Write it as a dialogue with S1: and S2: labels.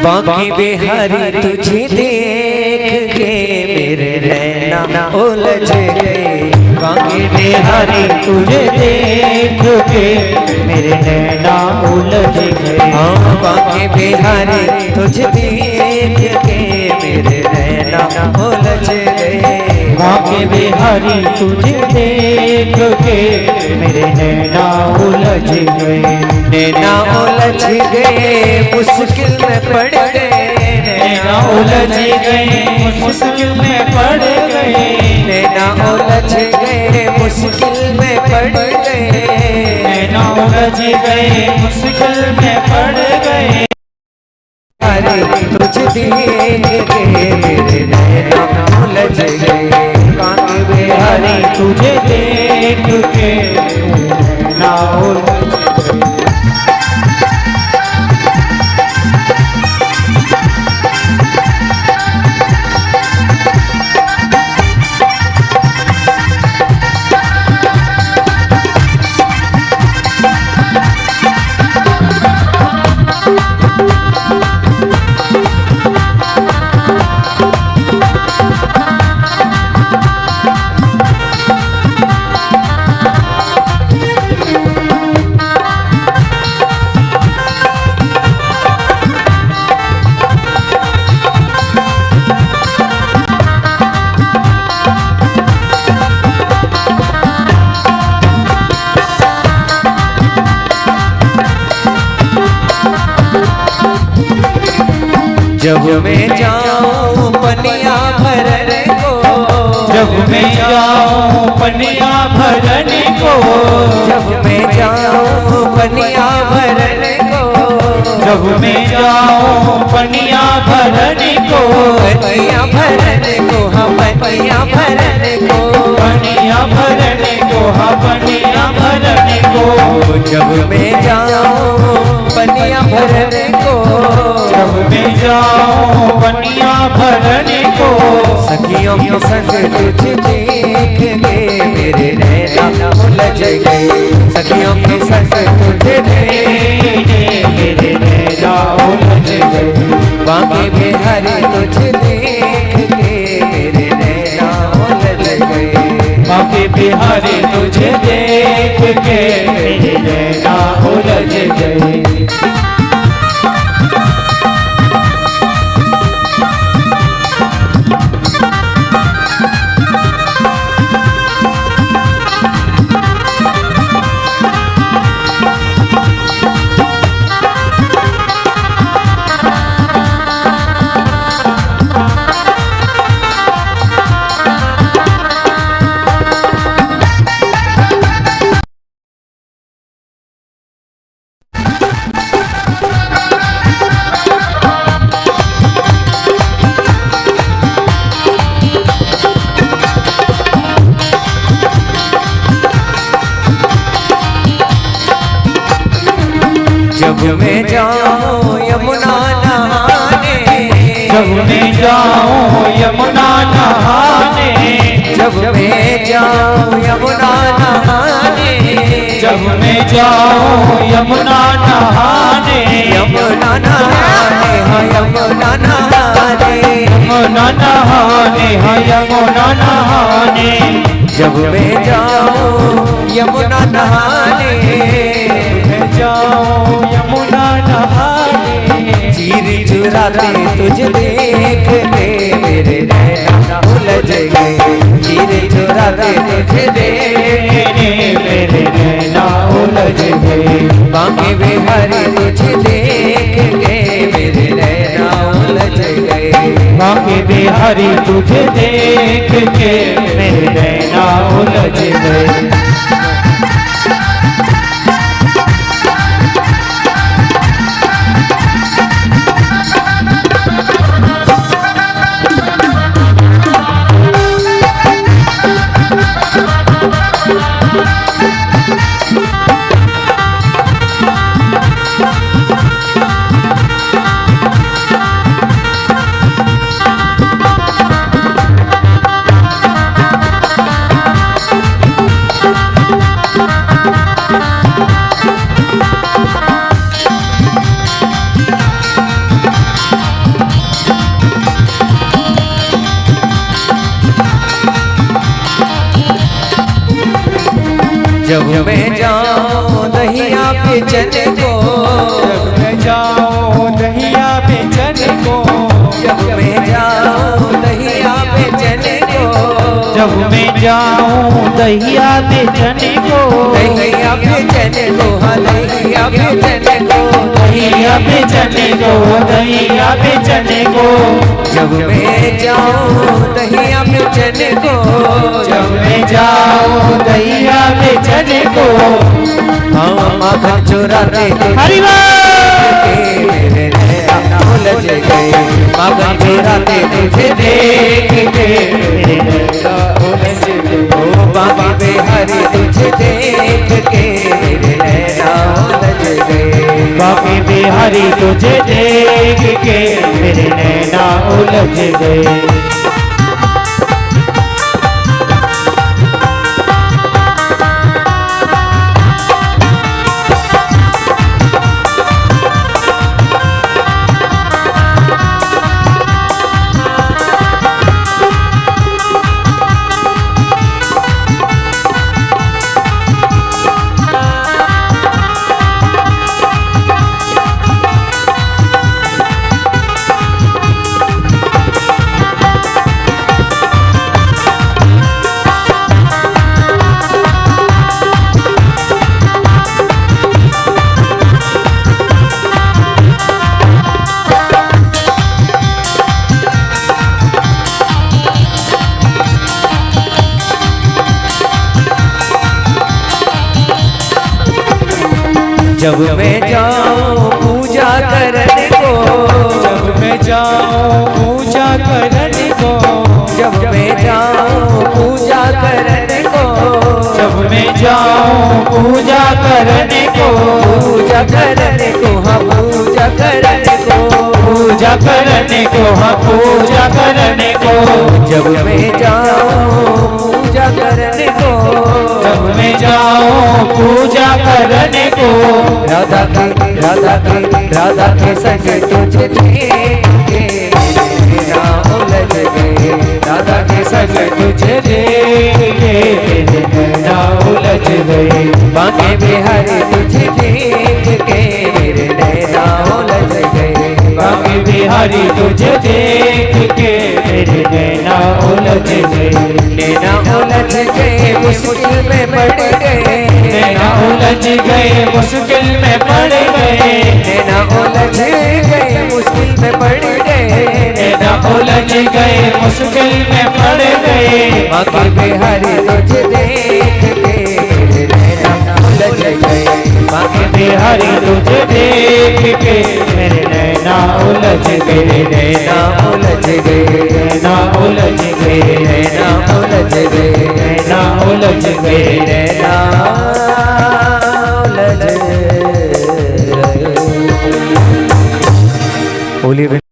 S1: बाकी बिहारी तुझे देख के मेरे नैना उलझ गए। बाकी
S2: बिहारी तुझे देख के मेरे नैना उलझ गए।
S1: हाँ बाकी बिहारी तुझे देख के मेरे नैना उलझ गए।
S2: बाकी बिहारी तुझे देख के मेरे नैना उलझ गए।
S1: नैना उलझ गए मुश्किल में पड़ गए।
S2: नैना उलझ गए मुश्किल में पड़ गए।
S1: नैना उलझ गए मुश्किल में पड़ गए।
S2: नैना उलझ गए मुश्किल में पड़ गए।
S1: अरे तुझे देख के मेरे नैना उलझ गए। बाकी बिहारी
S2: तुझे देख के मेरे नैना उलझ गए।
S1: जब मैं जाऊं पनिया भरने को।
S2: जब मैं जाऊं पनिया भरने को।
S1: जब मैं जाऊं पनिया भरने को।
S2: जब मैं जाऊं पनिया भरने को।
S1: पनिया भरने को हाँ पनिया भरने को।
S2: पनिया भरने को हाँ पनिया भरने को।
S1: जब मैं जाऊं पनिया भरने को।
S2: जब मैं जाऊं पनिया भरने को।
S1: सखियों के संग तुझे देख के मेरे नैना उलझ गए। सखियों के संग तुझे देख के मेरे नैना उलझ गए। बाकी बिहारी तुझे देख के मेरे नैना उलझ गए।
S2: बाकी बिहारी तुझे देख के मेरे नैना उलझ गए।
S1: जब मैं जाऊं यमुना नहाने।
S2: जब मैं जाऊं यमुना नहाने।
S1: जब मैं जाऊं यमुना नहाने।
S2: जब मैं जाऊं यमुना नहाने।
S1: यमुना नहाने हाँ यमुना नहाने।
S2: यमुना नहाने हाँ यमुना नहाने।
S1: जब मैं जाऊं यमुना नहाने।
S2: मैं जाऊं यमुना नहाने।
S1: चीर चुराते तुझे देख के मेरे नैना उलझ गए। चीर चुराते तुझे देख के मेरे नैना उलझ गए। बाकी बिहारी तुझे देख के मेरे नैना उलझ गए।
S2: बाकी बिहारी तुझे देख के मेरे नैना उलझ गए।
S1: जब मैं जाऊं दहिया बेचन को,
S2: जब मैं जाऊं दहिया बेचन को,
S1: जब मैं जाऊं दहिया बेचन को,
S2: जब मैं जाऊं दहिया बेचन को,
S1: दहिया बेचन को, हाँ दहिया बेचन को,
S2: दहिया बेचन को, दहिया बेचन को,
S1: जब मैं जाऊं दहिया बेचन को,
S2: जब मैं जाऊं दहिया बेचन को,
S1: हाँ माखन चुराते
S2: हरि
S1: मेरे नैना उलझ गए, माखन चुराते तुझे देख के मेरे नैना उलझ गए, ओ बाबा बिहारी तुझे देख के मेरे नैना उलझ गए,
S2: बाकी बिहारी तुझे देख के मेरे नैना उलझ गए।
S1: जब मैं जाऊं पूजा करने को,
S2: जब मैं जाऊं पूजा करने को,
S1: जब मैं जाऊं पूजा करने को,
S2: जब मैं जाऊं पूजा करने को,
S1: पूजा करने को, हाँ पूजा करने को,
S2: पूजा करने को, हाँ पूजा करने को,
S1: जब मैं जाऊं पूजा करने को,
S2: जब मैं जाऊं पूजा करने को,
S1: राधा के संग तुझे देख के मेरा उलझ गए, राधा के संग तुझे देख के मेरे नैना उलझ गए, बांके बिहारी तुझे देख के मेरे नैना उलझ गए,
S2: बाकी बिहारी तुझे देख के मेरे नैना उलझ गए,
S1: नैना उलझ गए मुश्किल में पड़ गए,
S2: नैना उलझ गए मुश्किल में पड़ गए,
S1: नैना उलझ गए मुश्किल में पड़ गए,
S2: नैना उलझ गए मुश्किल में पड़ गए,
S1: बांके बिहारी तुझे देख के मेरे नैना उलझ गए, बांके
S2: बिहारी तुझे देख के मेरे नैना उलझ गए,
S1: नैना उलझ गए,
S2: नैना उलझ गए,
S1: नैना उलझ गए,
S2: नैना उलझ गए,
S1: नैना उलझ गए।